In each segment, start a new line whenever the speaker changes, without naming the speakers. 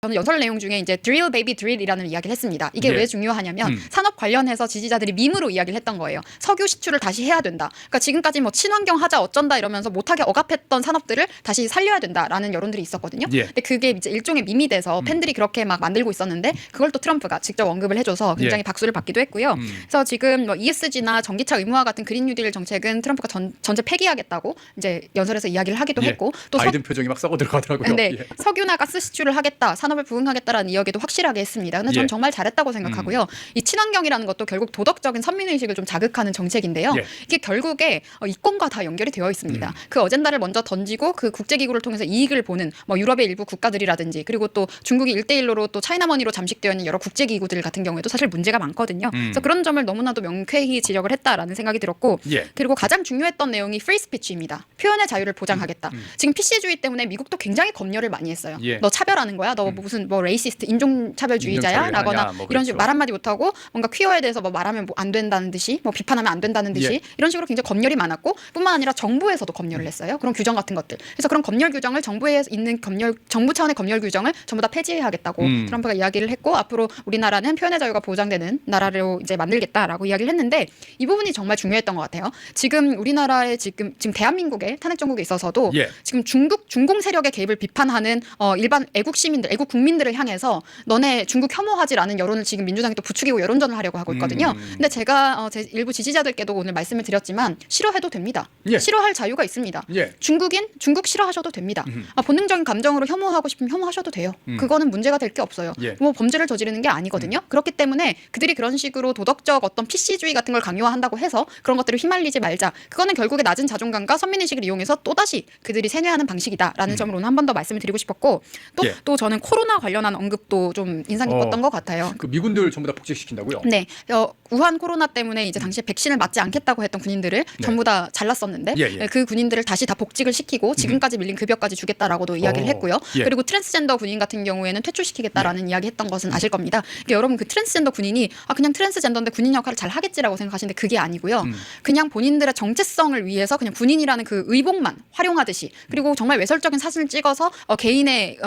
저는 연설 내용 중에 이제 drill baby drill이라는 이야기를 했습니다. 이게 왜 중요하냐면 산업 관련해서 지지자들이 밈으로 이야기를 했던 거예요. 석유 시추를 다시 해야 된다. 그러니까 지금까지 뭐 친환경 하자 어쩐다 이러면서 못하게 억압했던 산업들을 다시 살려야 된다라는 여론들이 있었거든요. 근데 그게 이제 일종의 밈이 돼서 팬들이 그렇게 막 만들고 있었는데 그걸 또 트럼프가 직접 언급을 해줘서 굉장히 박수를 받기도 했고요. 그래서 지금 뭐 ESG나 전기차 의무화 같은 그린 뉴딜 정책은 트럼프가 전제 폐기하겠다고 이제 연설에서 이야기를 하기도 했고 또
바이든 표정이 막 썩어 들어가더라고요.
네, 석유나 가스 시추를 하겠다, 산업을 부흥하겠다라는 이야기도 확실하게 했습니다. 근데 저는 정말 잘했다고 생각하고요. 이 친환경이라는 것도 결국 도덕적인 선민의식을 좀 자극하는 정책인데요. 이게 결국에 이권과 다 연결이 되어 있습니다. 그 어젠다를 먼저 던지고 그 국제기구를 통해서 이익을 보는 뭐 유럽의 일부 국가들이라든지 그리고 또 중국이 1대1로 또 차이나머니로 잠식되어 있는 여러 국제기구들 같은 경우에도 사실 문제가 많거든요. 그래서 그런 점을 너무나도 명쾌히 지적을 했다라는 생각이 들었고 그리고 가장 중요했던 내용이 프리 스피치입니다. 표현의 자유를 보장하겠다. 지금 PC주의 때문에 미국도 굉장히 검열을 많이 했어요. 너 차별하는 거야? 너 무슨 뭐 레이시스트 인종차별주의자야? 라거나
뭐
이런 식으로 말 한마디 못하고 뭔가 퀴어에 대해서 뭐 말하면 뭐 안 된다는 듯이 뭐 비판하면 안 된다는 듯이 이런 식으로 굉장히 검열이 많았고 뿐만 아니라 정부에서도 검열을 했어요. 그런 규정 같은 것들. 그래서 그런 검열 규정을 정부에 있는 정부 차원의 검열 규정을 전부 다 폐지해야겠다고 트럼프가 이야기를 했고 앞으로 우리나라는 표현의 자유가 보장되는 나라로 이제 만들겠다라고 이야기를 했는데 이 부분이 정말 중요했던 것 같아요. 지금 우리나라의 지금 대한민국의 탄핵 정국에 있어서도 지금 중공 세력의 개입을 비판하는 일반 애국 시민들, 애국 국민들을 향해서 너네 중국 혐오하지 않은 여론을 지금 민주당이 또 부추기고 여론전을 하려고 하고 있거든요. 근데 제가 제 일부 지지자들께도 오늘 말씀을 드렸지만 싫어해도 됩니다. 싫어할 자유가 있습니다. 중국 싫어하셔도 됩니다. 본능적인 감정으로 혐오하고 싶으면 혐오하셔도 돼요. 그거는 문제가 될 게 없어요. 뭐 범죄를 저지르는 게 아니거든요. 그렇기 때문에 그들이 그런 식으로 도덕적 어떤 PC주의 같은 걸 강요한다고 해서 그런 것들을 휘말리지 말자. 그거는 결국에 낮은 자존감과 선민의식을 이용해서 또다시 그들이 세뇌하는 방식이다라는 점을 오늘 한 번 더 말씀을 드리고 싶었고 또 저는 코로나 관련한 언급도 좀 인상 깊었던 것 같아요.
그 미군들 전부 다 복직시킨다고요?
네. 우한 코로나 때문에 이제 당시에 백신을 맞지 않겠다고 했던 군인들을 전부 다 잘랐었는데 그 군인들을 다시 다 복직을 시키고 지금까지 밀린 급여까지 주겠다라고도 이야기를 했고요. 그리고 트랜스젠더 군인 같은 경우에는 퇴출시키겠다라는 이야기 했던 것은 아실 겁니다. 그러니까 여러분 그 트랜스젠더 군인이 그냥 트랜스젠더인데 군인 역할을 잘 하겠지라고 생각하시는데 그게 아니고요. 그냥 본인들의 정체성을 위해서 그냥 군인이라는 그 의복만 활용하듯이 그리고 정말 외설적인 사진을 찍어서 개인의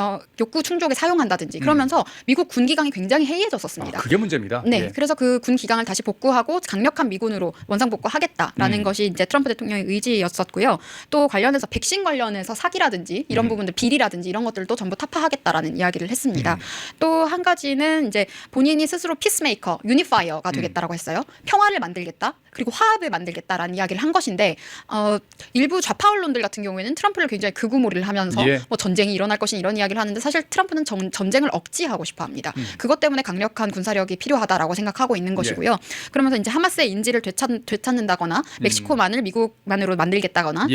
욕구 충족에 사용한다든지 그러면서 미국 군 기강이 굉장히 해이해졌었습니다.
그게 문제입니다.
네, 그래서 그 군 기강을 다시 복구하고 강력한 미군으로 원상 복구하겠다라는 것이 이제 트럼프 대통령의 의지였었고요. 또 관련해서 백신 관련해서 사기라든지 이런 부분들 비리라든지 이런 것들도 전부 타파하겠다라는 이야기를 했습니다. 또 한 가지는 이제 본인이 스스로 피스메이커, 유니파이어가 되겠다라고 했어요. 평화를 만들겠다. 그리고 화합을 만들겠다라는 이야기를 한 것인데 일부 좌파 언론들 같은 경우에는 트럼프를 굉장히 극우몰이를 하면서 뭐 전쟁이 일어날 것인 이런 이야기를 하는데 사실 트럼프는 전쟁을 억지하고 싶어합니다. 그것 때문에 강력한 군사력이 필요하다라고 생각하고 있는 것이고요. 그러면서 이제 하마스의 인지를 되찾는다거나 멕시코만을 미국만으로 만들겠다거나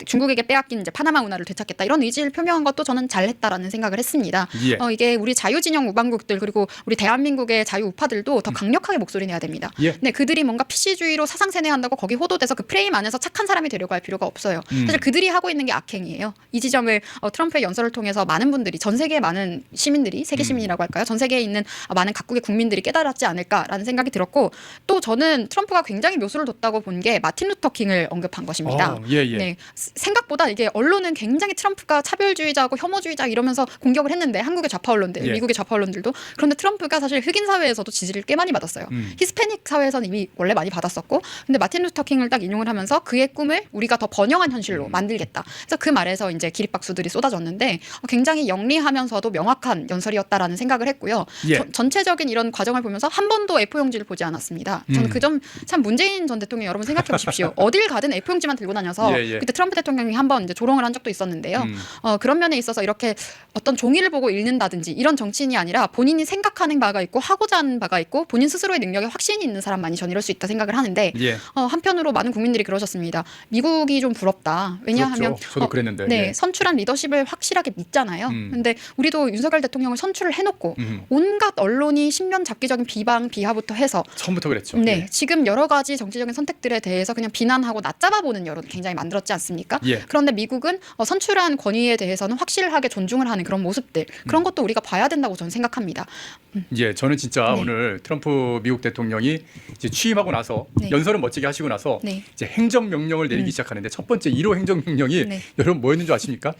중국에게 빼앗긴 이제 파나마 운하를 되찾겠다 이런 의지를 표명한 것도 저는 잘했다라는 생각을 했습니다. 이게 우리 자유진영 우방국들 그리고 우리 대한민국의 자유 우파들도 더 강력하게 목소리 내야 됩니다. 네, 그들이 뭔가 PC주의로 사상 세뇌한다고 거기 호도돼서 그 프레임 안에서 착한 사람이 되려고 할 필요가 없어요. 사실 그들이 하고 있는 게 악행이에요. 이 지점을 트럼프의 연설을 통해서 많은 분들이 전 세계의 많은 시민들이 세계 시민이라고 할까요? 전 세계에 있는 많은 각국의 국민들이 깨달았지 않을까라는 생각이 들었고 또 저는 트럼프가 굉장히 묘수를 뒀다고 본 게 마틴 루터 킹을 언급한 것입니다. 네, 생각보다 이게 언론은 굉장히 트럼프가 차별주의자고 혐오주의자 이러면서 공격을 했는데 한국의 좌파 언론들, 미국의 좌파 언론들도 그런데 트럼프가 사실 흑인 사회에서도 지지를 꽤 많이 받았어요. 히스패닉 사회에서는 이미 원래 많이 받았었고 근데 마틴 루터 킹을 딱 인용을 하면서 그의 꿈을 우리가 더 번영한 현실로 만들겠다. 그래서 그 말에서 이제 기립박수들이 쏟아졌는데 굉장히 영리하면서도 명확한 연설이었다라는 생각을 했고요. 전체적인 이런 과정을 보면서 한 번도 A4용지를 보지 않았습니다. 저는 그 점 참 문재인 전 대통령 여러분 생각해 보십시오. 어딜 가든 A4용지만 들고 다녀서 그때 트럼프 대통령이 한 번 이제 조롱을 한 적도 있었는데요. 그런 면에 있어서 이렇게 어떤 종이를 보고 읽는다든지 이런 정치인이 아니라 본인이 생각하는 바가 있고 하고자 하는 바가 있고 본인 스스로의 능력에 확신이 있는 사람만이 전 이럴 수 있다 생각을 하는데 한편으로 많은 국민들이 그러셨습니다. 미국이 좀 부럽다. 왜냐하면
저도 그랬는데
네, 선출한 리더십을 확실하게 믿잖아요. 근데 우리도 윤석열 대통령을 선출을 해놓고 온갖 언론이 신면 잡기적인 비방 비하부터 해서
처음부터 그랬죠.
네, 지금 여러 가지 정치적인 선택들에 대해서 그냥 비난하고 낮잡아보는 여론을 굉장히 만들었지 않습니까? 그런데 미국은 선출한 권위에 대해서는 확실하게 존중을 하는 그런 모습들 그런 것도 우리가 봐야 된다고 저는 생각합니다.
저는 진짜 오늘 트럼프 미국 대통령이 이제 취임하고 나서
네.
연설은 멋지게 하시고 나서
네.
이제 행정명령을 내리기 시작하는데 첫 번째 1호 행정명령이
네.
여러분 뭐였는 줄 아십니까?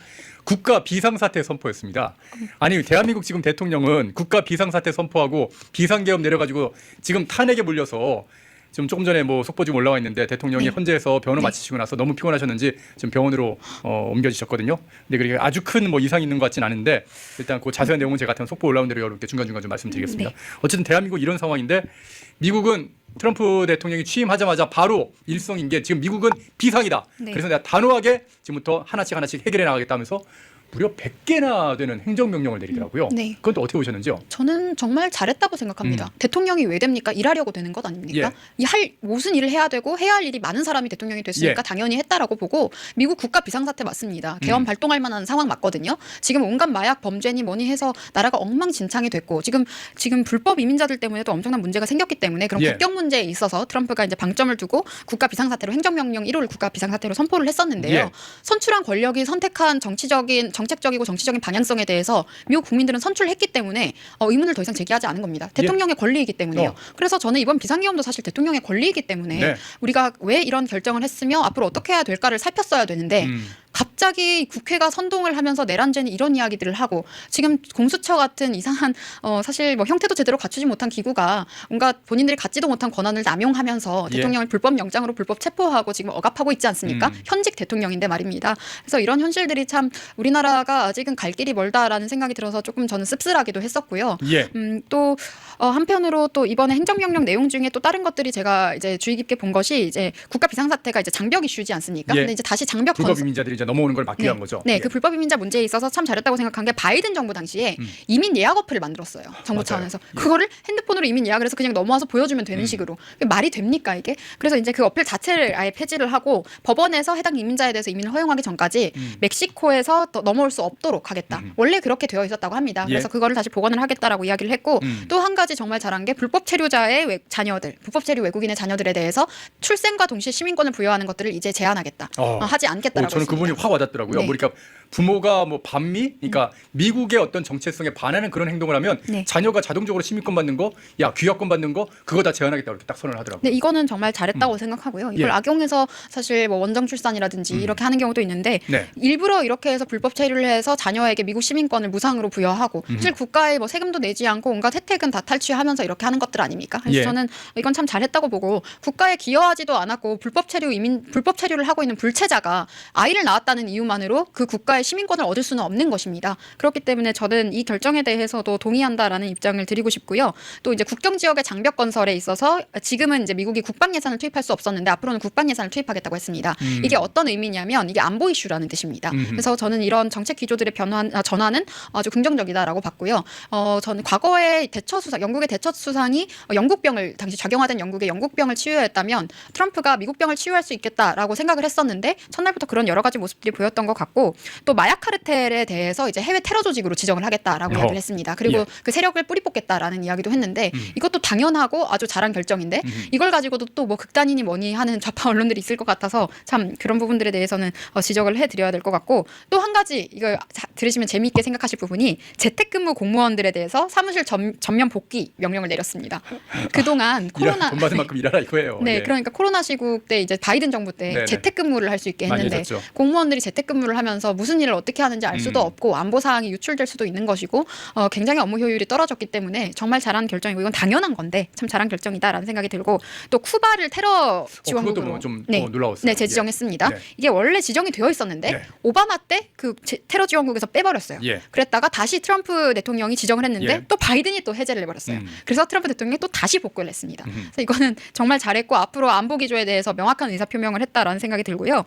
국가 비상사태 선포였습니다. 아니 대한민국 지금 대통령은 국가 비상사태 선포하고 비상계엄 내려가지고 지금 탄핵에 물려서 지금 조금 전에 뭐 속보 지금 올라와 있는데 대통령이
네.
헌재에서 병원을
네.
마치시고 나서 너무 피곤하셨는지 지금 병원으로 옮겨지셨거든요. 근데 그게 아주 큰 뭐 이상이 있는 것 같진 않은데 일단 그 자세한 내용은 제가 같은 속보 올라온 대로 여러분께 중간중간 좀 말씀드리겠습니다.
네.
어쨌든 대한민국 이런 상황인데 미국은 트럼프 대통령이 취임하자마자 바로 일성인 게 지금 미국은 비상이다.
네.
그래서 내가 단호하게 지금부터 하나씩 해결해 나가겠다면서 무려 100개나 되는 행정명령을 내리더라고요.
네.
그건 또 어떻게 보셨는지요?
저는 정말 잘했다고 생각합니다. 대통령이 왜 됩니까? 일하려고 되는 것 아닙니까? 무슨 일을 해야 되고 해야 할 일이 많은 사람이 대통령이 됐으니까 당연히 했다라고 보고 미국 국가 비상사태 맞습니다. 계엄 발동할 만한 상황 맞거든요. 지금 온갖 마약 범죄니 뭐니 해서 나라가 엉망진창이 됐고 지금 불법 이민자들 때문에도 엄청난 문제가 생겼기 때문에 그런 국경 문제에 있어서 트럼프가 이제 방점을 두고 국가 비상사태로 행정명령 1호를 국가 비상사태로 선포를 했었는데요. 선출한 권력이 선택한 정책적이고 정치적인 방향성에 대해서 미국 국민들은 선출했기 때문에 의문을 더 이상 제기하지 않은 겁니다. 대통령의 권리이기 때문에요. 그래서 저는 이번 비상계엄도 사실 대통령의 권리이기 때문에 우리가 왜 이런 결정을 했으며 앞으로 어떻게 해야 될까를 살폈어야 되는데 갑자기 국회가 선동을 하면서 내란죄는 이런 이야기들을 하고 지금 공수처 같은 이상한 사실 뭐 형태도 제대로 갖추지 못한 기구가 온갖 본인들이 갖지도 못한 권한을 남용하면서 대통령을 불법 영장으로 불법 체포하고 지금 억압하고 있지 않습니까? 현직 대통령인데 말입니다. 그래서 이런 현실들이 참 우리나라가 아직은 갈 길이 멀다라는 생각이 들어서 조금 저는 씁쓸하기도 했었고요. 또 한편으로 또 이번에 행정명령 내용 중에 또 다른 것들이 제가 이제 주의 깊게 본 것이 이제 국가 비상사태가 이제 장벽 이슈지 않습니까? 근데 이제 다시 장벽
불법 이민자들이 이제 넘어오는 걸 막기 위한 거죠.
네, 그 불법 이민자 문제에 있어서 참 잘했다고 생각한 게 바이든 정부 당시에 이민 예약 어플을 만들었어요. 정부 차원에서 그거를 핸드폰으로 이민 예약을 해서 그냥 넘어와서 보여주면 되는 식으로 말이 됩니까 이게? 그래서 이제 그 어플 자체를 아예 폐지를 하고 법원에서 해당 이민자에 대해서 이민을 허용하기 전까지 멕시코에서 넘어올 수 없도록 하겠다. 원래 그렇게 되어 있었다고 합니다. 그래서 그거를 다시 복원을 하겠다라고 이야기를 했고 또 한 가지 정말 잘한 게 불법 체류자의 자녀들, 불법 체류 외국인의 자녀들에 대해서 출생과 동시에 시민권을 부여하는 것들을 이제 제한하겠다. 하지 않겠다라고
저는
했습니다.
그분이 확 와닿더라고요.
네.
그러니까 부모가 뭐 반미, 그러니까 미국의 어떤 정체성에 반하는 그런 행동을 하면 자녀가 자동적으로 시민권 받는 거, 귀화권 받는 거, 그거 다 제한하겠다 이렇게 딱 선언을 하더라고요.
네, 이거는 정말 잘했다고 생각하고요. 이걸 악용해서 사실 뭐 원정 출산이라든지 이렇게 하는 경우도 있는데 일부러 이렇게 해서 불법 체류를 해서 자녀에게 미국 시민권을 무상으로 부여하고 사실 국가에 뭐 세금도 내지 않고 온갖 혜택은 다 탈취하면서 이렇게 하는 것들 아닙니까? 그래서 저는 이건 참 잘했다고 보고 국가에 기여하지도 않았고 불법 체류를 하고 있는 불체자가 아이를 낳았다는 이유만으로 그 국가의 시민권을 얻을 수는 없는 것입니다. 그렇기 때문에 저는 이 결정에 대해서도 동의한다라는 입장을 드리고 싶고요. 또 이제 국경 지역의 장벽 건설에 있어서 지금은 이제 미국이 국방 예산을 투입할 수 없었는데 앞으로는 국방 예산을 투입하겠다고 했습니다. 이게 어떤 의미냐면 이게 안보 이슈라는 뜻입니다. 그래서 저는 이런 정책 기조들의 전환은 아주 긍정적이다라고 봤고요. 저는 과거에 영국의 대처 수상이 영국병을 당시 작용하던 영국병을 치유했다면 트럼프가 미국병을 치유할 수 있겠다라고 생각을 했었는데 첫날부터 그런 여러 가지 모습들이 보였던 것 같고 또 마약 카르텔에 대해서 이제 해외 테러 조직으로 지정을 하겠다라고 이야기를 했습니다. 그리고 그 세력을 뿌리 뽑겠다라는 이야기도 했는데 이것도 당연하고 아주 잘한 결정인데 이걸 가지고도 또 뭐 극단이니 뭐니 하는 좌파 언론들이 있을 것 같아서 참 그런 부분들에 대해서는 지적을 해드려야 될 것 같고 또 한 가지 이걸 들으시면 재미있게 생각하실 부분이 재택근무 공무원들에 대해서 사무실 전면 복귀 명령을 내렸습니다. 그동안 코로나
돈 받은 만큼 일하라 이거예요.
그러니까 코로나 시국 때 이제 바이든 정부 때 재택근무를 할 수 있게 했는데 공무원들이 재택근무를 하면서 무슨 일을 어떻게 하는지 알 수도 없고 안보 사항이 유출될 수도 있는 것이고 굉장히 업무 효율이 떨어졌기 때문에 정말 잘한 결정이고 이건 당연한 건데 참 잘한 결정이다라는 생각이 들고 또 쿠바를 테러 지원국으로
그것도 좀 놀라웠어요.
네, 재지정했습니다. 이게 원래 지정이 되어 있었는데 오바마 때 그 테러 지원국에서 빼버렸어요. 그랬다가 다시 트럼프 대통령이 지정을 했는데 또 바이든이 또 해제를 해버렸어요. 그래서 트럼프 대통령이 또 다시 복구를 했습니다. 그래서 이거는 정말 잘했고 앞으로 안보 기조에 대해서 명확한 의사 표명을 했다라는 생각이 들고요.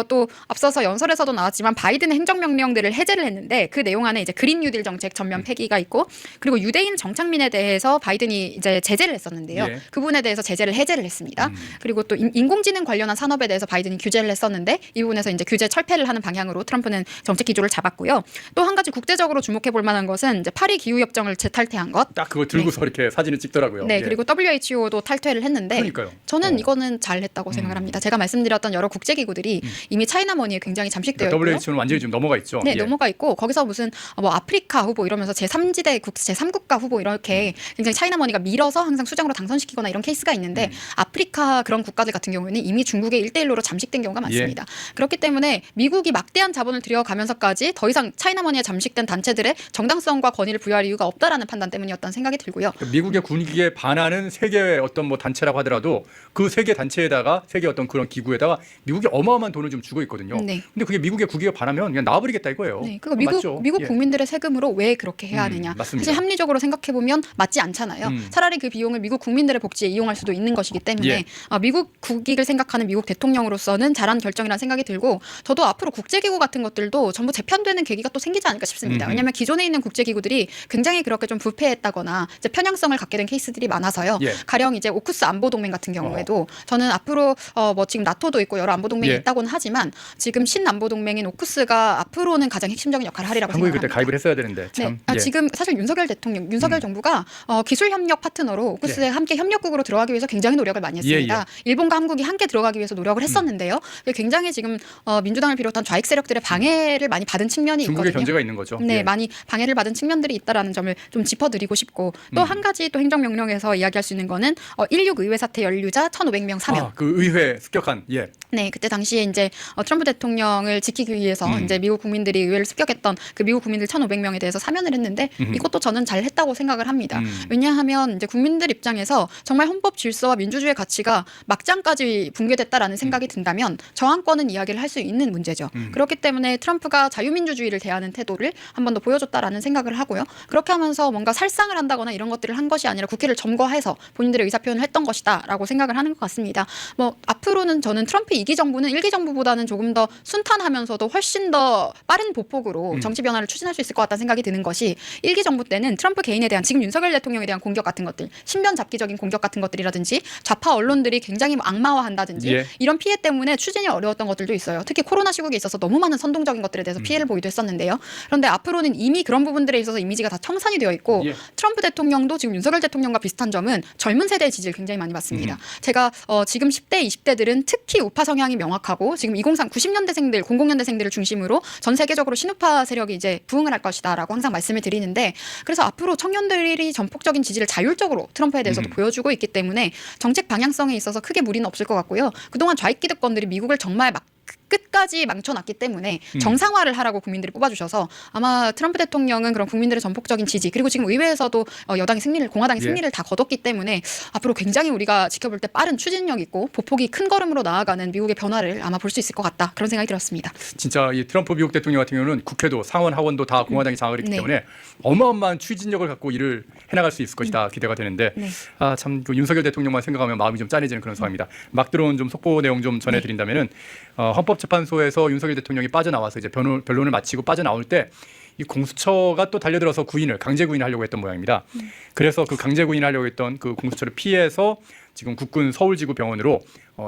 또 앞서서 연설에서도 나왔지만 바이든의 행정명령들을 해제를 했는데 그 내용 안에 이제 그린 뉴딜 정책 전면 폐기가 있고 그리고 유대인 정착민에 대해서 바이든이 이제 제재를 했었는데요. 그 부분에 대해서 제재를 해제를 했습니다. 그리고 또 인공지능 관련한 산업에 대해서 바이든이 규제를 했었는데 이 부분에서 이제 규제 철폐를 하는 방향으로 트럼프는 정책 기조를 잡았고요. 또 한 가지 국제적으로 주목해 볼 만한 것은 이제 파리 기후 협정을 재탈퇴한 것.
딱 그거 들고서 이렇게 사진을 찍더라고요.
그리고 WHO도 탈퇴를 했는데
그러니까요.
저는 이거는 잘했다고 생각을 합니다. 제가 말씀드렸던 여러 국제기구들이 이미 차이나 머니에 굉장히 잠식되어 있고요.
WHO는 완전히 좀 넘어가 있죠.
네,
예.
넘어가 있고 거기서 무슨 뭐 아프리카 후보 이러면서 제3지대 제3국가 후보 이렇게 굉장히 차이나머니가 밀어서 항상 수장으로 당선시키거나 이런 케이스가 있는데 아프리카 그런 국가들 같은 경우에는 이미 중국의 1대1로로 잠식된 경우가 많습니다. 그렇기 때문에 미국이 막대한 자본을 들여가면서까지 더 이상 차이나머니에 잠식된 단체들의 정당성과 권위를 부여할 이유가 없다라는 판단 때문이었다는 생각이 들고요.
미국의 군기에 반하는 세계의 어떤 뭐 단체라고 하더라도 그 세계 단체에다가 세계 어떤 그런 기구에다가 미국이 어마어마한 돈을 좀 주고 있거든요.
네.
근데 그게 미국의 국익에 반하면 그냥 나와버리겠다 이거예요.
네, 그러니까
맞죠?
미국
예.
국민들의 세금으로 왜 그렇게 해야 하느냐.
맞습니다.
사실 합리적으로 생각해 보면 맞지 않잖아요. 차라리 그 비용을 미국 국민들의 복지에 이용할 수도 있는 것이기 때문에
예.
미국 국익을 생각하는 미국 대통령으로서는 잘한 결정이라는 생각이 들고 저도 앞으로 국제기구 같은 것들도 전부 재편되는 계기가 또 생기지 않을까 싶습니다. 왜냐하면 기존에 있는 국제기구들이 굉장히 그렇게 좀 부패했다거나 이제 편향성을 갖게 된 케이스들이 많아서요.
예.
가령 이제 오쿠스 안보동맹 같은 경우에도 저는 앞으로 뭐 지금 나토도 있고 여러 안보동맹이
예.
있다고는 하지만 지금 신안보동맹인 오쿠스가 앞으로는 가장 핵심적인 역할을 하리라고
한국이
생각합니다.
그때 가입을 했어야 되는데 참.
네.
예.
지금 사실 윤석열 대통령, 윤석열 정부가 기술 협력 파트너로 오쿠스에 함께 협력국으로 들어가기 위해서 굉장히 노력을 많이 했습니다. 일본과 한국이 함께 들어가기 위해서 노력을 했었는데요. 굉장히 지금 민주당을 비롯한 좌익 세력들의 방해를 많이 받은 측면이
중국의
있거든요.
견제가 있는 거죠.
네,
예.
많이 방해를 받은 측면들이 있다라는 점을 좀 짚어드리고 싶고 또 한 가지 또 행정명령에서 이야기할 수 있는 거는 16 의회 사태 연루자 1,500명 사면.
그 의회 습격한 예.
네, 그때 당시에 이제 트럼프 대통령을 지키기 위해서 이제 미국 국민들이 의회를 습격했던 그 미국 국민들 1,500명에 대해서 사면을 했는데 이것도 저는 잘했다고 생각을 합니다. 왜냐하면 이제 국민들 입장에서 정말 헌법 질서와 민주주의 가치가 막장까지 붕괴됐다라는 생각이 든다면 저항권은 이야기를 할 수 있는 문제죠. 그렇기 때문에 트럼프가 자유민주주의를 대하는 태도를 한 번 더 보여줬다라는 생각을 하고요. 그렇게 하면서 뭔가 살상을 한다거나 이런 것들을 한 것이 아니라 국회를 점거해서 본인들의 의사표현을 했던 것이다라고 생각을 하는 것 같습니다. 뭐 앞으로는 저는 트럼프 2기 정부는 1기 정부보다는 조금 더 순탄하면서도 훨씬 더 빠른 보폭으로 정치 변화를 추진할 수 있을 것 같다는 생각이 드는 것이 1기 정부 때는 트럼프 개인에 대한 지금 윤석열 대통령에 대한 공격 같은 것들, 신변 잡기적인 공격 같은 것들이라든지 좌파 언론들이 굉장히 악마화한다든지
예.
이런 피해 때문에 추진이 어려웠던 것들도 있어요. 특히 코로나 시국에 있어서 너무 많은 선동적인 것들에 대해서 피해를 보이도 했었는데요. 그런데 앞으로는 이미 그런 부분들에 있어서 이미지가 다 청산이 되어 있고
예.
트럼프 대통령도 지금 윤석열 대통령과 비슷한 점은 젊은 세대의 지지를 굉장히 많이 받습니다. 제가 지금 10대, 20대들은 특히 우파 성향이 명확하고 지금 90년대생들, 00년대생들을 중심으로 전 세계적으로 신우파 세력이 이제 부흥을 할 것이다라고 항상 말씀을 드리는데 그래서 앞으로 청년들이 전폭적인 지지를 자율적으로 트럼프에 대해서도 보여주고 있기 때문에 정책 방향성에 있어서 크게 무리는 없을 것 같고요. 그동안 좌익 기득권들이 미국을 정말 막 끝까지 망쳐놨기 때문에 정상화를 하라고 국민들이 뽑아주셔서 아마 트럼프 대통령은 그런 국민들의 전폭적인 지지 그리고 지금 의회에서도 여당이 승리를 공화당이 승리를 다 거뒀기 때문에 앞으로 굉장히 우리가 지켜볼 때 빠른 추진력 있고 보폭이 큰 걸음으로 나아가는 미국의 변화를 아마 볼 수 있을 것 같다 그런 생각이 들었습니다.
진짜 이 트럼프 미국 대통령 같은 경우는 국회도 상원 하원도 다 공화당이 장악을 했기
네.
때문에 어마어마한 추진력을 갖고 일을 해나갈 수 있을 것이다 기대가 되는데
네.
참 그 윤석열 대통령만 생각하면 마음이 좀 짠해지는 그런 상황입니다. 막 들어온 좀 속보 내용 좀 전해드린다면은 헌법재판소에서 윤석열 대통령이 빠져나와서 이제 변론을 마치고 빠져나올 때 이 공수처가 또 달려들어서 강제 구인을 하려고 했던 모양입니다. 그래서 그 강제 구인을 하려고 했던 그 공수처를 피해서 지금 국군 서울지구병원으로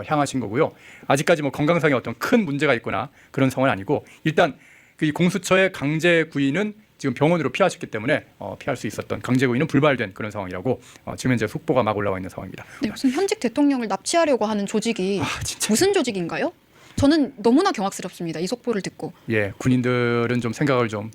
향하신 거고요. 아직까지 뭐 건강상의 어떤 큰 문제가 있거나 그런 상황은 아니고 일단 그 이 공수처의 강제 구인은 지금 병원으로 피하셨기 때문에 피할 수 있었던 강제 구인은 불발된 그런 상황이라고 지금 현재 속보가 막 올라와 있는 상황입니다.
네, 무슨 현직 대통령을 납치하려고 하는 조직이
진짜.
무슨 조직인가요? 저는 너무나 경악스럽습니다. 이 속보를 듣고.
예, 군인들은 좀 생각을 좀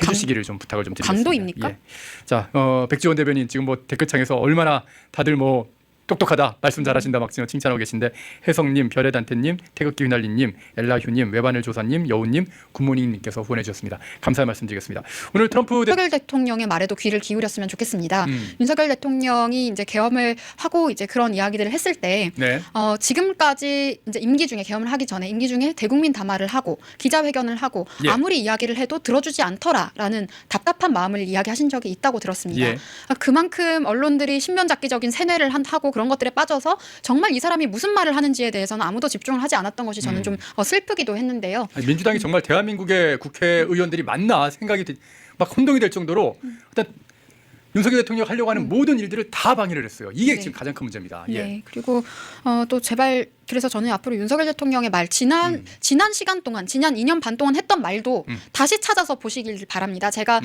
해주시기를 좀 부탁을 좀 드리겠습니다.
강도입니까?
예. 자, 백지원 대변인 지금 뭐 댓글창에서 얼마나 다들 뭐 똑똑하다 말씀 잘하신다 막 지금 칭찬하고 계신데 혜성님, 별의단태님, 태극기 휘날리님, 엘라휴님, 외바늘 조사님, 여우님, 굿모닝님께서 후원해 주셨습니다. 감사의 말씀드리겠습니다. 오늘 트럼프
윤석열 대통령의 말에도 귀를 기울였으면 좋겠습니다. 윤석열 대통령이 이제 계엄을 하고 이제 그런 이야기들을 했을 때
네.
지금까지 이제 임기 중에 계엄을 하기 전에 임기 중에 대국민 담화를 하고 기자회견을 하고
예.
아무리 이야기를 해도 들어주지 않더라라는 답답한 마음을 이야기하신 적이 있다고 들었습니다.
예.
그만큼 언론들이 신변잡기적인 세뇌를 하고 그런 것들에 빠져서 정말 이 사람이 무슨 말을 하는지에 대해서는 아무도 집중을 하지 않았던 것이 저는 좀 슬프기도 했는데요.
민주당이 정말 대한민국의 국회의원들이 맞나 생각이 막 혼동이 될 정도로 일단 윤석열 대통령이 하려고 하는 모든 일들을 다 방해를 했어요. 이게
네.
지금 가장 큰 문제입니다.
네.
예.
그리고 또 제발 그래서 저는 앞으로 윤석열 대통령의 말 지난 시간 동안 지난 2년 반 동안 했던 말도 다시 찾아서 보시길 바랍니다. 제가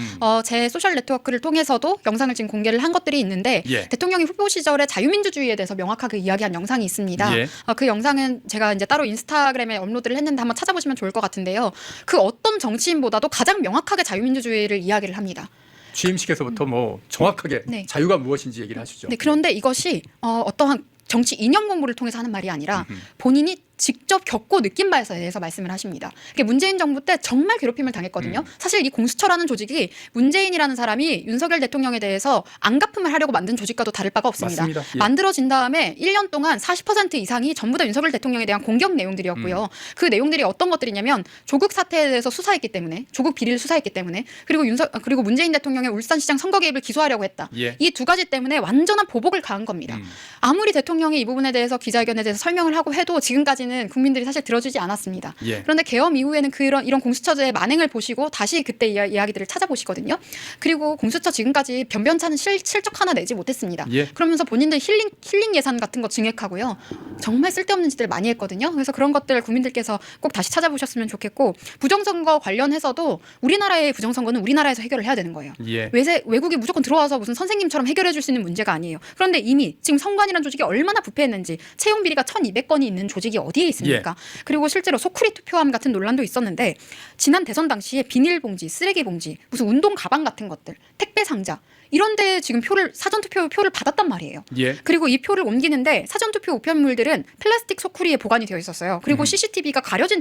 제 소셜 네트워크를 통해서도 영상을 지금 공개를 한 것들이 있는데
예.
대통령이 후보 시절에 자유민주주의에 대해서 명확하게 이야기한 영상이 있습니다.
예.
그 영상은 제가 이제 따로 인스타그램에 업로드를 했는데 한번 찾아보시면 좋을 것 같은데요. 그 어떤 정치인보다도 가장 명확하게 자유민주주의를 이야기를 합니다.
취임식에서부터 뭐 정확하게
네.
자유가 무엇인지 얘기를 하시죠.
네, 그런데 이것이 어떠한 정치 이념 공부를 통해서 하는 말이 아니라 본인이 직접 겪고 느낀 바에 대해서 말씀을 하십니다. 그게 문재인 정부 때 정말 괴롭힘을 당했거든요. 사실 이 공수처라는 조직이 문재인이라는 사람이 윤석열 대통령에 대해서 안갚음을 하려고 만든 조직과도 다를 바가 없습니다.
맞습니다. 예.
만들어진 다음에 1년 동안 40% 이상이 전부 다 윤석열 대통령에 대한 공격 내용들이었고요. 그 내용들이 어떤 것들이냐면 조국 사태에 대해서 수사했기 때문에, 조국 비리를 수사했기 때문에, 그리고 문재인 대통령의 울산시장 선거 개입을 기소하려고 했다.
예.
이 두 가지 때문에 완전한 보복을 가한 겁니다. 아무리 대통령이 이 부분에 대해서 기자회견에 대해서 설명을 하고 해도 지금까지는 국민들이 사실 들어주지 않았습니다.
예.
그런데 개엄 이후에는 이런 공수처제의 만행을 보시고 다시 그때 이야기들을 찾아보시거든요. 그리고 공수처 지금까지 변변찮은 실적 하나 내지 못했습니다.
예.
그러면서 본인들 힐링 예산 같은 거 증액하고요. 정말 쓸데없는 짓들 많이 했거든요. 그래서 그런 것들 국민들께서 꼭 다시 찾아보셨으면 좋겠고, 부정선거 관련해서도 우리나라의 부정선거는 우리나라에서 해결을 해야 되는 거예요.
예.
외국이 무조건 들어와서 무슨 선생님처럼 해결해 줄 수 있는 문제가 아니에요. 그런데 이미 지금 선관이라는 조직이 얼마나 부패했는지, 채용 비리가 1,200건이 있는 조직이 어디에 있습니까?
예.
그리고 실제로 소쿠리 투표함 같은 논란도 있었는데, 지난 대선 당시에 비닐봉지, 쓰레기봉지, 무슨 운동 가방 같은 것들, 택배 상자 이런데 지금 사전투표 표를 받았단 말이에요.
예.
그리고 이 표를 옮기는데 사전투표 우편물들은 플라스틱 소쿠리에 보관이 되어 있었어요. 그리고 CCTV가 가려진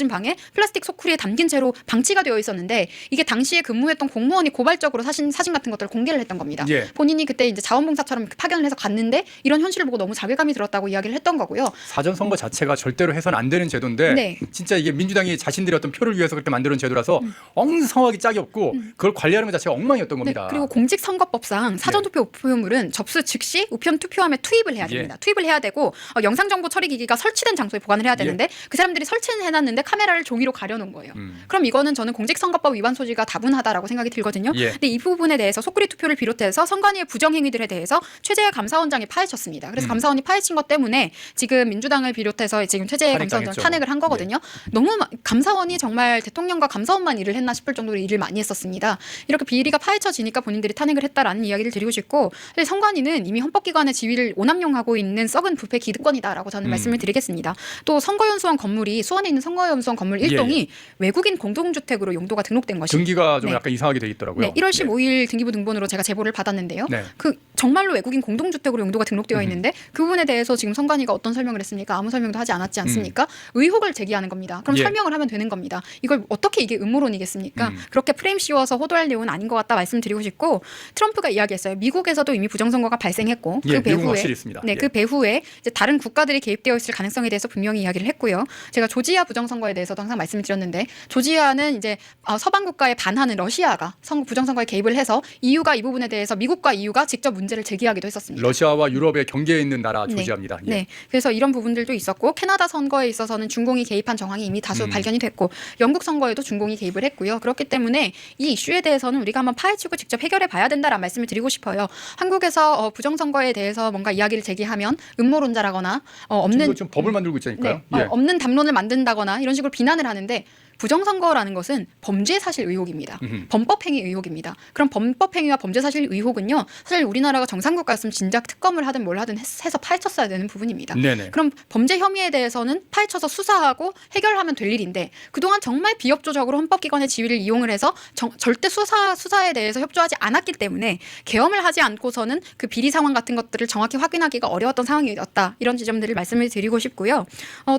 방에 플라스틱 소쿠리에 담긴 채로 방치가 되어 있었는데, 이게 당시에 근무했던 공무원이 고발적으로 사진 같은 것들을 공개를 했던 겁니다.
예.
본인이 그때 이제 자원봉사처럼 파견을 해서 갔는데 이런 현실을 보고 너무 자괴감이 들었다고 이야기를 했던 거고요.
사전 선거 자체가 절대로 해서는 안 되는 제도인데
네.
진짜 이게 민주당이 자신들의 어떤 표를 위해서 그렇게 만드는 제도라서 엉성하게 짝이 없고 그걸 관리하는 것 자체가 엉망이었던 겁니다.
네, 그리고 공직선거법상 사전투표 우편물은 접수 즉시 우편 투표함에 투입을 해야 됩니다.
예.
투입을 해야 되고 영상정보 처리기기가 설치된 장소에 보관을 해야 되는데 그 사람들이 설치는 해놨는데 카메라를 종이로 가려놓은 거예요. 그럼 이거는 저는 공직선거법 위반 소지가 다분하다라고 생각이 들거든요.
예.
근데 이 부분에 대해서 소쿠리 투표를 비롯해서 선관위의 부정행위들에 대해서 최재해 감사원장이 파헤쳤습니다. 그래서 감사원이 파헤친 것 때문에 지금 민주당을 비롯해서 지금 최재해 감사원장 탄핵을 한 거거든요. 너무 감사원이 정말 대통령과 감사원만 일을 했나 싶을 정도로 일을 많이 했었습니다. 이렇게 비리가 파헤쳐지니까 본인들이 탄핵을 했다라는 이야기를 드리고 싶고, 사실 선관위는 이미 헌법기관의 지위를 오남용하고 있는 썩은 부패 기득권이다라고 저는 말씀을 드리겠습니다. 또 선거연수원 건물이 수원에 있는 선거연수원 건물 1동이 외국인 공동주택으로 용도가 등록된 것이
등기가 좀
네.
약간 이상하게 돼 있더라고요.
네, 1월 15일 등기부 등본으로 제가 제보를 받았는데요.
네.
그 정말로 외국인 공동주택으로 용도가 등록되어 있는데 그 부분에 대해서 지금 선관위가 어떤 설명을 했습니까? 아무 설명도 하지 않았지 않습니까? 의혹을 제기하는 겁니다. 그럼
예.
설명을 하면 되는 겁니다. 이걸 어떻게 이게 음모론이겠습니까? 그렇게 프레임 씌워서 호도할 내용은 아닌 것 같다 말씀드리고 싶고, 트럼프가 이야기했어요. 미국에서도 이미 부정선거가 발생했고
예,
그 배후에
미국은 확실히 있습니다.
네,
예.
그 배후에 이제 다른 국가들이 개입되어 있을 가능성에 대해서 분명히 이야기를 했고요. 제가 조지아 부정선거에 대해서도 항상 말씀을 드렸는데, 조지아는 이제 서방 국가에 반하는 러시아가 부정선거에 개입을 해서 EU가 이 부분에 대해서 미국과 EU가 직접 문제를 제기하기도 했었습니다.
러시아와 유럽의 경계에 있는 나라 조지아입니다. 예.
네, 그래서 이런 부분들도 있었고, 캐나다 선거에 있어서는 중공이 개입한 정황이 이미 다수 발견이 됐고, 영국 선거에도 중공이 개입을 했고요. 그렇기 때문에 이 이슈에 대해서는 우리가 한번 파헤치고 직접 해결해 봐야 된다라는 말씀을 드리고 싶어요. 한국에서 부정선거에 대해서 뭔가 이야기를 제기하면 음모론자라거나 없는
지금 법을 만들고 있자니까요.
네,
예.
없는 담론을 만든다거나 이런 식으로 비난을 하는데, 부정선거라는 것은 범죄사실 의혹입니다. 범법행위 의혹입니다. 그럼 범법행위와 범죄사실 의혹은요, 사실 우리나라가 정상국가였으면 진작 특검을 하든 뭘 하든 해서 파헤쳤어야 되는 부분입니다.
네네.
그럼 범죄 혐의에 대해서는 파헤쳐서 수사하고 해결하면 될 일인데, 그동안 정말 비협조적으로 헌법기관의 지위를 이용을 해서 절대 수사에 대해서 협조하지 않았기 때문에 계엄을 하지 않고서는 그 비리 상황 같은 것들을 정확히 확인하기가 어려웠던 상황이었다. 이런 지점들을 말씀을 드리고 싶고요.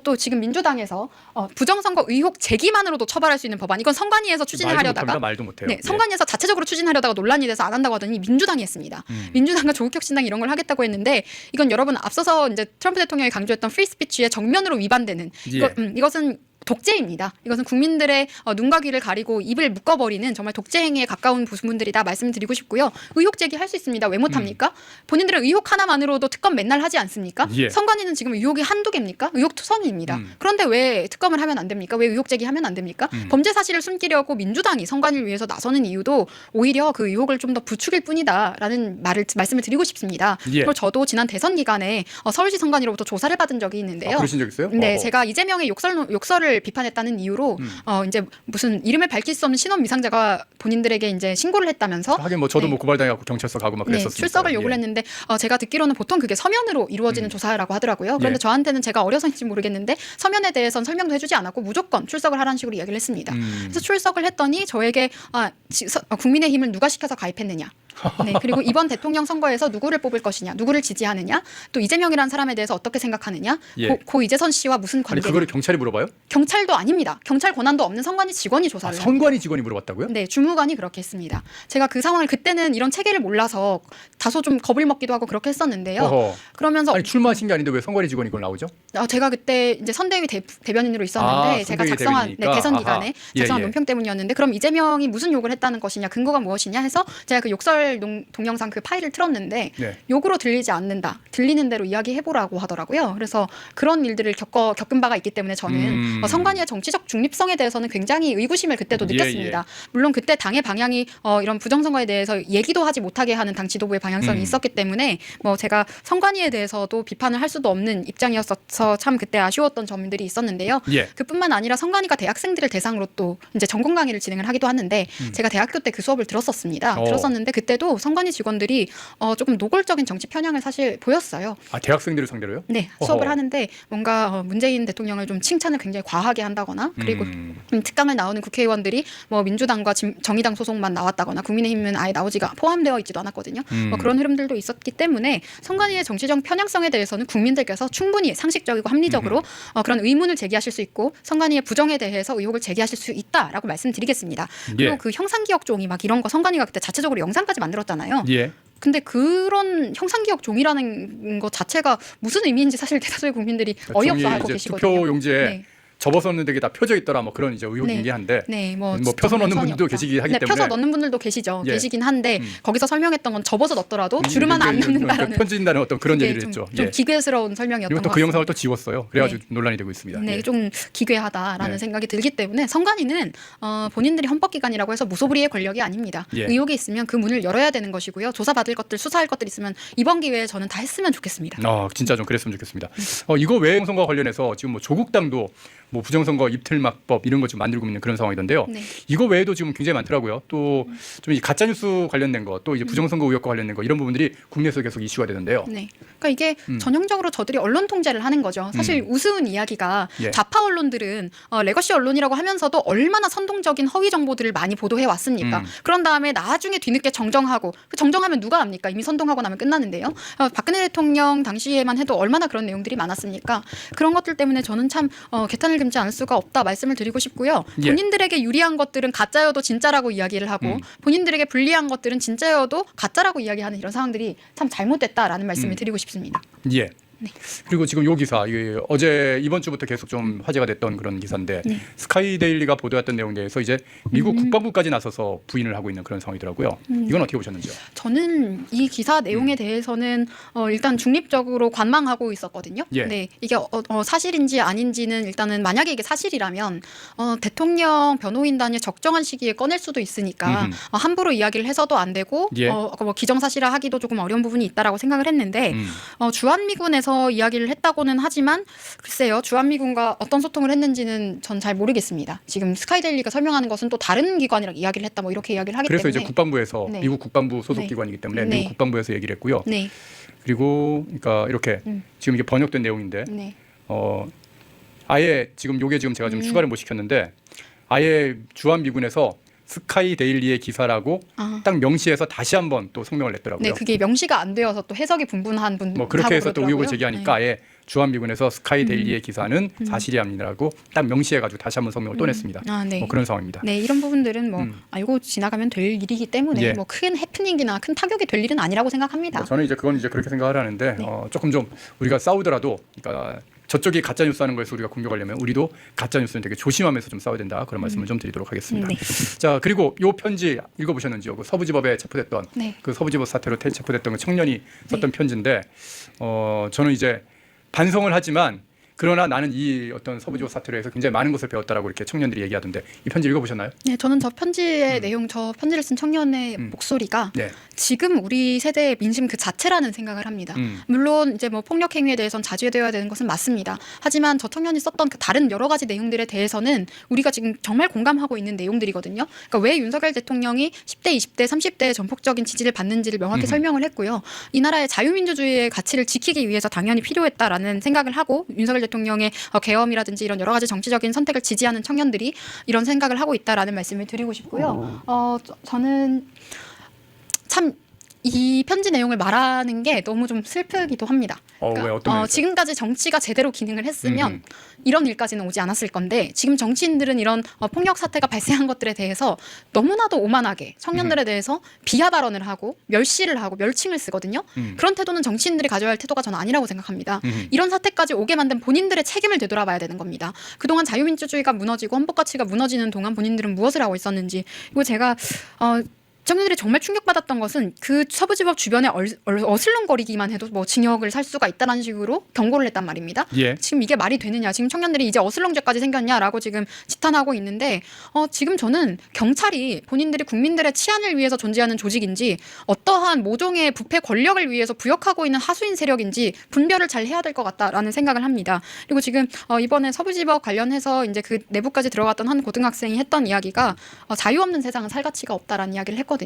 또 지금 민주당에서 부정선거 의혹 제기만 으로도 처벌할 수 있는 법안, 이건 선관위에서 추진하려다가
말도 못해요.
네, 선관위에서 자체적으로 추진하려다가 논란이 돼서 안 한다고 하더니 민주당이 했습니다. 민주당과 조국혁신당이 이런 걸 하겠다고 했는데, 이건 여러분 앞서서 이제 트럼프 대통령이 강조했던 프리 스피치에 정면으로 위반되는
예.
이것은 독재입니다. 이것은 국민들의 눈과 귀를 가리고 입을 묶어버리는 정말 독재 행위에 가까운 부분들이다 말씀드리고 싶고요. 의혹 제기할 수 있습니다. 왜 못합니까? 본인들은 의혹 하나만으로도 특검 맨날 하지 않습니까?
예.
선관위는 지금 의혹이 한두 개입니까? 의혹투성이입니다. 그런데 왜 특검을 하면 안 됩니까? 왜 의혹 제기하면 안 됩니까? 범죄 사실을 숨기려고 민주당이 선관위를 위해서 나서는 이유도 오히려 그 의혹을 좀 더 부추길 뿐이다라는 말씀을 드리고 싶습니다.
예.
그리고 저도 지난 대선 기간에 서울시 선관위로부터 조사를 받은 적이 있는데요.
그러신 적 있어요?
네, 제가 이재명의 욕설을 비판했다는 이유로 이제 무슨 이름을 밝힐 수 없는 신원 미상자가 본인들에게 이제 신고를 했다면서
하긴 뭐 저도
네.
뭐 고발당해갖고 경찰서 가고 막 그랬었으니까.
출석을 요구를 했는데 제가 듣기로는 보통 그게 서면으로 이루어지는 조사라고 하더라고요. 그런데
예.
저한테는 제가 어려서인지 모르겠는데 서면에 대해서는 설명도 해주지 않았고 무조건 출석을 하라는 식으로 이야기를 했습니다. 그래서 출석을 했더니 저에게 국민의힘을 누가 시켜서 가입했느냐. 네, 그리고 이번 대통령 선거에서 누구를 뽑을 것이냐, 누구를 지지하느냐, 또 이재명이라는 사람에 대해서 어떻게 생각하느냐,
예.
고 이재선 씨와 무슨
아니
관계냐.
그거를 경찰이 물어봐요?
경찰도 아닙니다. 경찰 권한도 없는 선관위 직원이 조사를 합니다.
선관위 직원이 물어봤다고요?
네, 주무관이 그렇게 했습니다. 제가 그 상황을 그때는 이런 체계를 몰라서 다소 좀 겁을 먹기도 하고 그렇게 했었는데요.
어허.
그러면서
아니 출마하신 게 아닌데 왜 선관위 직원이 그걸 나오죠?
제가 그때 이제 선대위 대변인으로 있었는데 제가
선대위
작성한
대변인이니까.
대선
아하.
기간에
예,
작성한
예.
논평 때문이었는데 그럼 이재명이 무슨 욕을 했다는 것이냐, 근거가 무엇이냐 해서 제가 그 욕설 동영상 그 파일을 틀었는데
네.
욕으로 들리지 않는다, 들리는 대로 이야기해보라고 하더라고요. 그래서 그런 일들을 겪은 바가 있기 때문에 저는 선관위의 정치적 중립성에 대해서는 굉장히 의구심을 그때도
예,
느꼈습니다. 물론 그때 당의 방향이 이런 부정선거에 대해서 얘기도 하지 못하게 하는 당 지도부의 방향성이 있었기 때문에 뭐 제가 선관위에 대해서도 비판을 할 수도 없는 입장이었어서 참 그때 아쉬웠던 점들이 있었는데요.
예.
그뿐만 아니라 선관위가 대학생들을 대상으로 또 이제 전공 강의를 진행을 하기도 하는데 제가 대학교 때 그 수업을 들었었습니다. 들었었는데 그때도 선관위 직원들이 조금 노골적인 정치 편향을 사실 보였어요.
아 대학생들을 상대로요?
네,
어허.
수업을 하는데 뭔가 문재인 대통령을 좀 칭찬을 굉장히 과하게 한다거나 그리고 특강을 나오는 국회의원들이 뭐 민주당과 정의당 소속만 나왔다거나 국민의힘은 아예 나오지가 포함되어 있지도 않았거든요. 뭐 그런 흐름들도 있었기 때문에 선관위의 정치적 편향성에 대해서는 국민들께서 충분히 상식적이고 합리적으로 그런 의문을 제기하실 수 있고 선관위의 부정에 대해서 의혹을 제기하실 수 있다라고 말씀드리겠습니다. 그리고
예.
그 형상기억 종이 막 이런 거 선관위가 그때 자체적으로 영상까지 만들었잖아요.
예.
근데 그런 형상기억 종이라는 것 자체가 무슨 의미인지 사실 대다수의 국민들이 어이없어하고
이제
계시거든요.
투표 용지에
네.
접어서는 게 다 펴져 있더라 뭐 그런 이제 의혹이긴
네.
한데
네, 뭐
펴서 넣는
전선이
분들도
없다.
계시기 하기
네,
때문에
펴서 넣는 분들도 계시죠.
예.
계시긴 한데 거기서 설명했던 건 접어서 넣더라도 주름 하나 안 넣는다라는
편진다는 어떤 그런
그게
얘기를
좀,
했죠.
좀
예.
기괴스러운 설명이었던
이것도
것
그
같습니다.
영상을 또 지웠어요. 그래가지고 논란이 되고 있습니다.
네,
예.
좀 기괴하다라는
네.
생각이 들기 때문에 선관위는 본인들이 헌법기관이라고 해서 무소불위의 권력이 아닙니다.
예.
의혹이 있으면 그 문을 열어야 되는 것이고요. 조사받을 것들, 수사할 것들 있으면 이번 기회에 저는 다 했으면 좋겠습니다.
진짜 좀 그랬으면 좋겠습니다. 이거 외형 선거와 관련해서 지금 뭐 조국당도 뭐 부정선거 입틀막법 이런 거 좀 만들고 있는 그런 상황이던데요.
네.
이거 외에도 지금 굉장히 많더라고요. 또 좀 이 가짜 뉴스 관련된 거, 또 이제 부정선거 의혹과 관련된 거 이런 부분들이 국내에서 계속 이슈가 되던데요.
네. 그러니까 이게 전형적으로 저들이 언론 통제를 하는 거죠. 사실 우스운 이야기가
예.
좌파 언론들은 레거시 언론이라고 하면서도 얼마나 선동적인 허위 정보들을 많이 보도해 왔습니까? 그런 다음에 나중에 뒤늦게 정정하고 그 정정하면 누가 합니까? 이미 선동하고 나면 끝나는데요. 박근혜 대통령 당시에만 해도 얼마나 그런 내용들이 많았습니까? 그런 것들 때문에 저는 참 개탄을 금치 않을 수가 없다 말씀을 드리고 싶고요.
예.
본인들에게 유리한 것들은 가짜여도 진짜라고 이야기를 하고 본인들에게 불리한 것들은 진짜여도 가짜라고 이야기하는 이런 상황들이 참 잘못됐다라는 말씀을 드리고 싶습니다.
예. 그리고 지금 요 기사 이게 어제 이번 주부터 계속 좀 화제가 됐던 그런 기사인데 스카이데일리가 보도했던 내용에 대해서 이제 미국 국방부까지 나서서 부인을 하고 있는 그런 상황이더라고요. 이건 어떻게 보셨는지요?
저는 이 기사 내용에 대해서는 일단 중립적으로 관망하고 있었거든요.
예.
네, 이게 사실인지 아닌지는 일단은 만약에 이게 사실이라면 대통령 변호인단이 적정한 시기에 꺼낼 수도 있으니까 함부로 이야기를 해서도 안 되고
예.
뭐 기정사실화 하기도 조금 어려운 부분이 있다라고 생각을 했는데 주한미군에서 이야기를 했다고는 하지만 글쎄요, 주한미군과 어떤 소통을 했는지는 전 잘 모르겠습니다. 지금 스카이데일리가 설명하는 것은 또 다른 기관이랑 이야기를 했다 뭐 이렇게 이야기를 하기
그래서
때문에
이제 국방부에서
네.
미국 국방부 소속
네.
기관이기 때문에
네.
미국 국방부에서 얘기를 했고요.
네,
그리고 그러니까 이렇게 지금 이게 번역된 내용인데
네.
아예 지금 요게 지금 제가 좀 추가를 못 시켰는데 아예 주한미군에서 스카이데일리의 기사라고 딱 명시해서 다시 한번 또 성명을 냈더라고요.
네, 그게 명시가 안 되어서 또 해석이 분분한 분.
뭐 그렇게 해서 또 의혹을 제기하니까
네.
아예 주한미군에서 스카이데일리의 기사는 사실이 아니라고 딱 명시해가지고 다시 한번 성명을 또 냈습니다.
네.
뭐 그런 상황입니다.
네, 이런 부분들은 뭐 알고 지나가면 될 일이기 때문에
예.
뭐 큰 해프닝이나 큰 타격이 될 일은 아니라고 생각합니다.
저는 이제 그건 이제 그렇게 생각을 하는데
네.
조금 좀 우리가 싸우더라도 그러니까 저쪽이 가짜 뉴스 하는 거에서 우리가 공격하려면 우리도 가짜 뉴스는 되게 조심하면서 좀 싸워야 된다. 그런 말씀을 좀 드리도록 하겠습니다.
네.
자, 그리고 요 편지 읽어보셨는지요? 그 서부지법에 체포됐던
네.
그 서부지법 사태로 체포됐던 그 청년이 썼던 편지인데 저는 이제 반성을 하지만 그러나 나는 이 어떤 서부지법 사태로 해서 굉장히 많은 것을 배웠다라고 이렇게 청년들이 얘기하던데 이 편지 읽어보셨나요?
네, 저는 저 편지의 내용, 저 편지를 쓴 청년의 목소리가
네.
지금 우리 세대의 민심 그 자체라는 생각을 합니다. 물론 이제 뭐 폭력 행위에 대해서는 자제되어야 되는 것은 맞습니다. 하지만 저 청년이 썼던 그 다른 여러 가지 내용들에 대해서는 우리가 지금 정말 공감하고 있는 내용들이거든요. 그러니까 왜 윤석열 대통령이 10대, 20대, 30대의 전폭적인 지지를 받는지를 명확히 설명을 했고요. 이 나라의 자유민주주의의 가치를 지키기 위해서 당연히 필요했다라는 생각을 하고 윤석열 대통령의 계엄이라든지 이런 여러 가지 정치적인 선택을 지지하는 청년들이 이런 생각을 하고 있다라는 말씀을 드리고 싶고요. 저는 참 이 편지 내용을 말하는 게 너무 좀 슬프기도 합니다.
왜 어떤 면에서?
지금까지 정치가 제대로 기능을 했으면 이런 일까지는 오지 않았을 건데 지금 정치인들은 이런 폭력 사태가 발생한 것들에 대해서 너무나도 오만하게 청년들에 대해서 비하 발언을 하고 멸시를 하고 멸칭을 쓰거든요. 그런 태도는 정치인들이 가져야 할 태도가 저는 아니라고 생각합니다. 이런 사태까지 오게 만든 본인들의 책임을 되돌아봐야 되는 겁니다. 그동안 자유민주주의가 무너지고 헌법가치가 무너지는 동안 본인들은 무엇을 하고 있었는지. 그리고 제가 청년들이 정말 충격받았던 것은 그 서부지법 주변에 어슬렁거리기만 해도 뭐 징역을 살 수가 있다는 식으로 경고를 했단 말입니다.
예.
지금 이게 말이 되느냐. 지금 청년들이 이제 어슬렁죄까지 생겼냐라고 지금 지탄하고 있는데 지금 저는 경찰이 본인들이 국민들의 치안을 위해서 존재하는 조직인지 어떠한 모종의 부패 권력을 위해서 부역하고 있는 하수인 세력인지 분별을 잘 해야 될 것 같다라는 생각을 합니다. 그리고 지금 이번에 서부지법 관련해서 이제 그 내부까지 들어갔던 한 고등학생이 했던 이야기가 자유 없는 세상은 살 가치가 없다라는 이야기를 했거든요.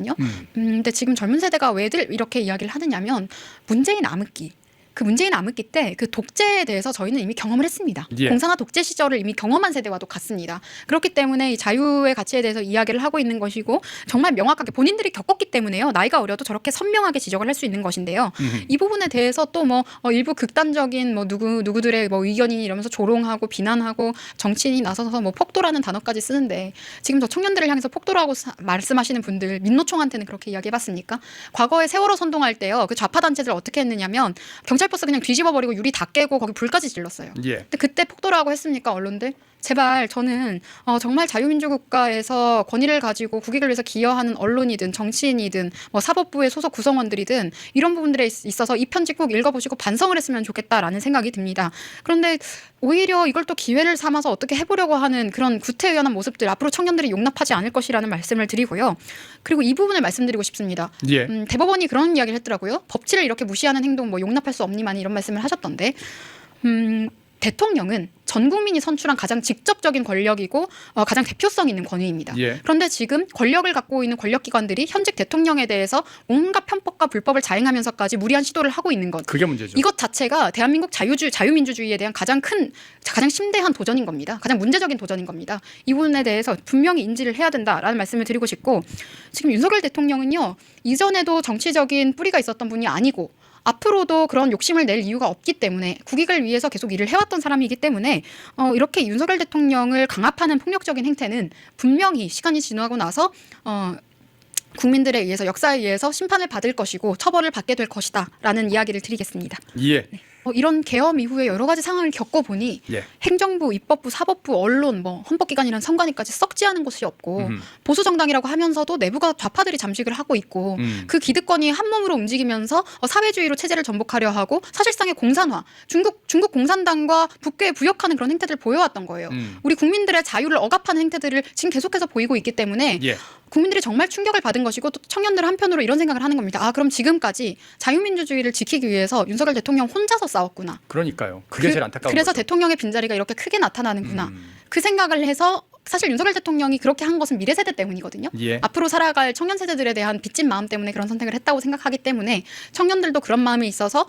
근데 지금 젊은 세대가 왜들 이렇게 이야기를 하느냐면 문재인 암흑기. 그 문재인 암흑기 때 그 독재에 대해서 저희는 이미 경험을 했습니다.
예.
공산화 독재 시절을 이미 경험한 세대와도 같습니다. 그렇기 때문에 이 자유의 가치에 대해서 이야기를 하고 있는 것이고 정말 명확하게 본인들이 겪었기 때문에요. 나이가 어려도 저렇게 선명하게 지적을 할 수 있는 것인데요. 이 부분에 대해서 또 뭐 일부 극단적인 뭐 누구들의 뭐 의견이 이러면서 조롱하고 비난하고 정치인이 나서서 뭐 폭도라는 단어까지 쓰는데 지금 저 청년들을 향해서 폭도라고 말씀하시는 분들 민노총한테는 그렇게 이야기해봤습니까? 과거에 세월호 선동할 때요. 그 좌파 단체들 어떻게 했느냐면 경찰버스 그냥 뒤집어버리고 유리 다 깨고 거기 불까지 질렀어요.
예.
근데 그때 폭도라고 했습니까 언론들? 제발 저는 정말 자유민주국가에서 권위를 가지고 국익을 위해서 기여하는 언론이든 정치인이든 뭐 사법부의 소속 구성원들이든 이런 부분들에 있어서 이 편지 꼭 읽어보시고 반성을 했으면 좋겠다라는 생각이 듭니다. 그런데 오히려 이걸 또 기회를 삼아서 어떻게 해보려고 하는 그런 구태의연한 모습들 앞으로 청년들이 용납하지 않을 것이라는 말씀을 드리고요. 그리고 이 부분을 말씀드리고 싶습니다.
예.
대법원이 그런 이야기를 했더라고요. 법치를 이렇게 무시하는 행동 뭐 용납할 수 없니만 이런 말씀을 하셨던데 대통령은 전 국민이 선출한 가장 직접적인 권력이고 가장 대표성 있는 권위입니다.
예.
그런데 지금 권력을 갖고 있는 권력기관들이 현직 대통령에 대해서 온갖 편법과 불법을 자행하면서까지 무리한 시도를 하고 있는 것.
그게 문제죠.
이것 자체가 대한민국 자유민주주의에 대한 가장 심대한 도전인 겁니다. 가장 문제적인 도전인 겁니다. 이 부분에 대해서 분명히 인지를 해야 된다라는 말씀을 드리고 싶고 지금 윤석열 대통령은요. 이전에도 정치적인 뿌리가 있었던 분이 아니고 앞으로도 그런 욕심을 낼 이유가 없기 때문에 국익을 위해서 계속 일을 해왔던 사람이기 때문에 이렇게 윤석열 대통령을 강압하는 폭력적인 행태는 분명히 시간이 지나고 나서 국민들에 의해서 역사에 의해서 심판을 받을 것이고 처벌을 받게 될 것이다라는 이야기를 드리겠습니다.
예.
네. 이런 계엄 이후에 여러 가지 상황을 겪어보니
예.
행정부, 입법부, 사법부, 언론, 뭐 헌법기관이란 선관위까지 썩지 않은 곳이 없고 보수 정당이라고 하면서도 내부가 좌파들이 잠식을 하고 있고 그 기득권이 한 몸으로 움직이면서 사회주의로 체제를 전복하려 하고 사실상의 공산화, 중국 공산당과 북괴에 부역하는 그런 행태들을 보여왔던 거예요. 우리 국민들의 자유를 억압하는 행태들을 지금 계속해서 보이고 있기 때문에
예.
국민들이 정말 충격을 받은 것이고 또 청년들 한편으로 이런 생각을 하는 겁니다. 그럼 지금까지 자유민주주의를 지키기 위해서 윤석열 대통령 혼자서 싸웠구나.
그러니까요. 그게 제일 안타까운
그래서
거죠.
대통령의 빈자리가 이렇게 크게 나타나는구나. 그 생각을 해서 사실 윤석열 대통령이 그렇게 한 것은 미래 세대 때문이거든요.
예.
앞으로 살아갈 청년 세대들에 대한 빚진 마음 때문에 그런 선택을 했다고 생각하기 때문에 청년들도 그런 마음이 있어서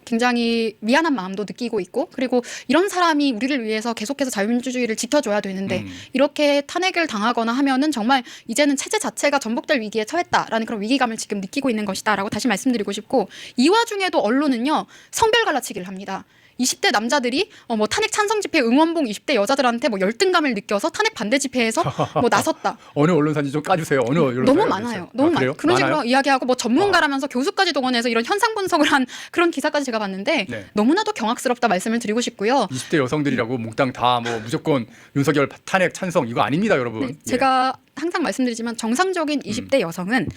굉장히 미안한 마음도 느끼고 있고 그리고 이런 사람이 우리를 위해서 계속해서 자유민주주의를 지켜줘야 되는데 이렇게 탄핵을 당하거나 하면은 정말 이제는 체제 자체가 전복될 위기에 처했다라는 그런 위기감을 지금 느끼고 있는 것이다라고 다시 말씀드리고 싶고 이 와중에도 언론은요 성별 갈라치기를 합니다. 20대 남자들이 뭐 탄핵 찬성 집회 응원봉 20대 여자들한테 뭐 열등감을 느껴서 탄핵 반대 집회에서 뭐 나섰다.
어느 언론사인지 좀 까주세요. 어느 언론사?
너무 많아요. 너무 많아요. 그런 식으로
많아요?
이야기하고 뭐 전문가라면서 교수까지 동원해서 이런 현상 분석을 한 그런 기사까지 제가 봤는데
네.
너무나도 경악스럽다 말씀을 드리고 싶고요.
20대 여성들이라고 몽땅 다 뭐 무조건 윤석열 탄핵 찬성 이거 아닙니다, 여러분.
네, 제가 항상 말씀드리지만 정상적인 20대 여성은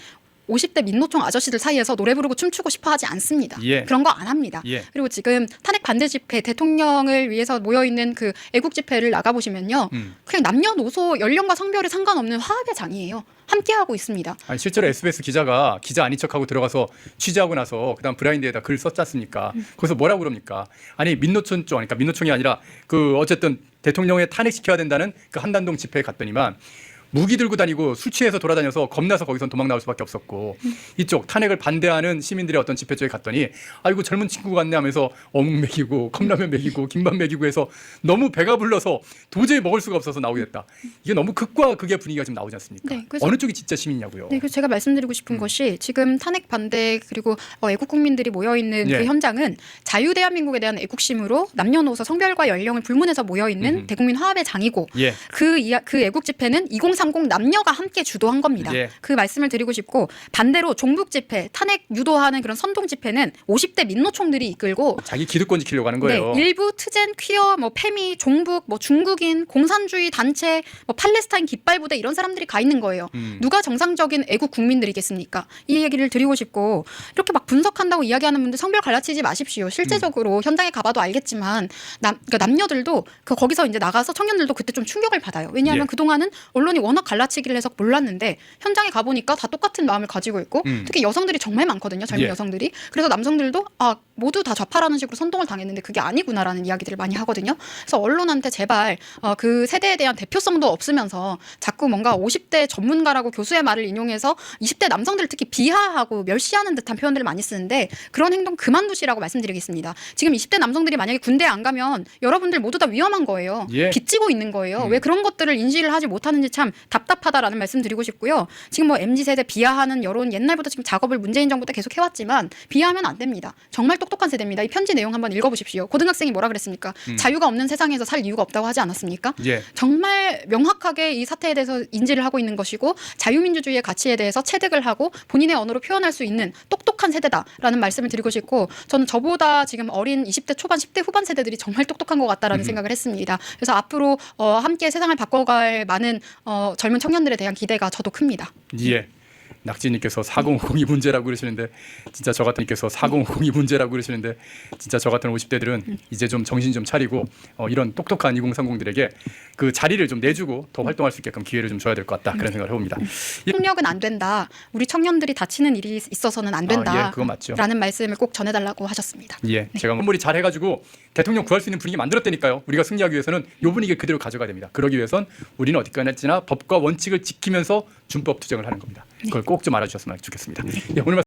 50대 민노총 아저씨들 사이에서 노래 부르고 춤추고 싶어 하지 않습니다.
예.
그런 거 안 합니다.
예.
그리고 지금 탄핵 반대 집회 대통령을 위해서 모여있는 그 애국 집회를 나가보시면요. 그냥 남녀노소 연령과 성별에 상관없는 화합의 장이에요. 함께하고 있습니다.
아니 실제로 SBS 기자가 기자 아닌 척하고 들어가서 취재하고 나서 그다음 브라인드에다 글 썼지 않습니까? 거기서 뭐라고 그럽니까? 아니 민노총 쪽, 그러니까 민노총이 아니라 그 어쨌든 대통령에 탄핵시켜야 된다는 그 한단동 집회에 갔더니만 무기 들고 다니고 술 취해서 돌아다녀서 겁나서 거기선 도망 나올 수밖에 없었고 이쪽 탄핵을 반대하는 시민들의 어떤 집회 쪽에 갔더니 아이고 젊은 친구 같네 하면서 어묵 먹이고 컵라면 먹이고 김밥 먹이고 해서 너무 배가 불러서 도저히 먹을 수가 없어서 나오게 됐다. 이게 너무 극과 극의 분위기가 지금 나오지 않습니까?
네, 그래서
어느 쪽이 진짜 시민이냐고요.
네, 그래서 제가 말씀드리고 싶은 것이 지금 탄핵 반대 그리고 애국 국민들이 모여 있는
예.
그 현장은 자유 대한민국에 대한 애국심으로 남녀노소 성별과 연령을 불문해서 모여 있는 대국민 화합의 장이고
예.
그 애국 집회는 2030 남녀가 함께 주도한 겁니다.
예.
그 말씀을 드리고 싶고 반대로 종북 집회, 탄핵 유도하는 그런 선동 집회는 50대 민노총들이 이끌고
자기 기득권 지키려고 하는 거예요.
네, 일부 트젠, 퀴어, 뭐 페미, 종북, 뭐 중국인, 공산주의 단체, 뭐 팔레스타인 깃발 부대 이런 사람들이 가 있는 거예요. 누가 정상적인 애국 국민들이겠습니까? 이 얘기를 드리고 싶고 이렇게 막 분석한다고 이야기하는 분들 성별 갈라치지 마십시오. 실제적으로 현장에 가봐도 알겠지만 그러니까 남녀들도 거기서 이제 나가서 청년들도 그때 좀 충격을 받아요. 왜냐하면
예.
그동안은 언론이 워낙 갈라치기를 해서 몰랐는데 현장에 가보니까 다 똑같은 마음을 가지고 있고 특히 여성들이 정말 많거든요. 젊은
예.
여성들이. 그래서 남성들도 모두 다 좌파라는 식으로 선동을 당했는데 그게 아니구나라는 이야기들을 많이 하거든요. 그래서 언론한테 제발 그 세대에 대한 대표성도 없으면서 자꾸 뭔가 50대 전문가라고 교수의 말을 인용해서 20대 남성들을 특히 비하하고 멸시하는 듯한 표현들을 많이 쓰는데 그런 행동 그만두시라고 말씀드리겠습니다. 지금 20대 남성들이 만약에 군대에 안 가면 여러분들 모두 다 위험한 거예요.
예.
빚지고 있는 거예요. 왜 그런 것들을 인지를 하지 못하는지 참 답답하다라는 말씀 드리고 싶고요. 지금 뭐 MZ세대 비하하는 여론 옛날부터 지금 작업을 문재인 정부 때 계속 해왔지만 비하하면 안 됩니다. 정말 똑똑한 세대입니다. 이 편지 내용 한번 읽어보십시오. 고등학생이 뭐라 그랬습니까? 자유가 없는 세상에서 살 이유가 없다고 하지 않았습니까?
예.
정말 명확하게 이 사태에 대해서 인지를 하고 있는 것이고 자유민주주의의 가치에 대해서 체득을 하고 본인의 언어로 표현할 수 있는 똑똑한 세대다라는 말씀을 드리고 싶고 저는 저보다 지금 어린 20대 초반 10대 후반 세대들이 정말 똑똑한 것 같다라는 생각을 했습니다. 그래서 앞으로 함께 세상을 바꿔갈 많은 젊은 청년들에 대한 기대가 저도 큽니다.
예. 낙지님께서 4050이 문제라고 그러시는데 진짜 저 같은 님께서 4050이 문제라고 그러시는데 진짜 저 같은 50대들은 이제 좀 정신 좀 차리고 이런 똑똑한 2030들에게 그 자리를 좀 내주고 더 활동할 수 있게끔 기회를 좀 줘야 될 것 같다 그런 생각을 해봅니다.
폭력은 안 된다. 우리 청년들이 다치는 일이 있어서는 안 된다.
예, 그거 맞죠.
라는 말씀을 꼭 전해달라고 하셨습니다.
예, 제가 마무리 잘 해가지고 대통령 구할 수 있는 분위기 만들었다니까요. 우리가 승리하기 위해서는 이 분위기 그대로 가져가야 됩니다. 그러기 위해선 우리는 어디까지나 법과 원칙을 지키면서 준법 투쟁을 하는 겁니다. 그걸 꼭 좀 알아주셨으면 좋겠습니다. 예, 오늘 말씀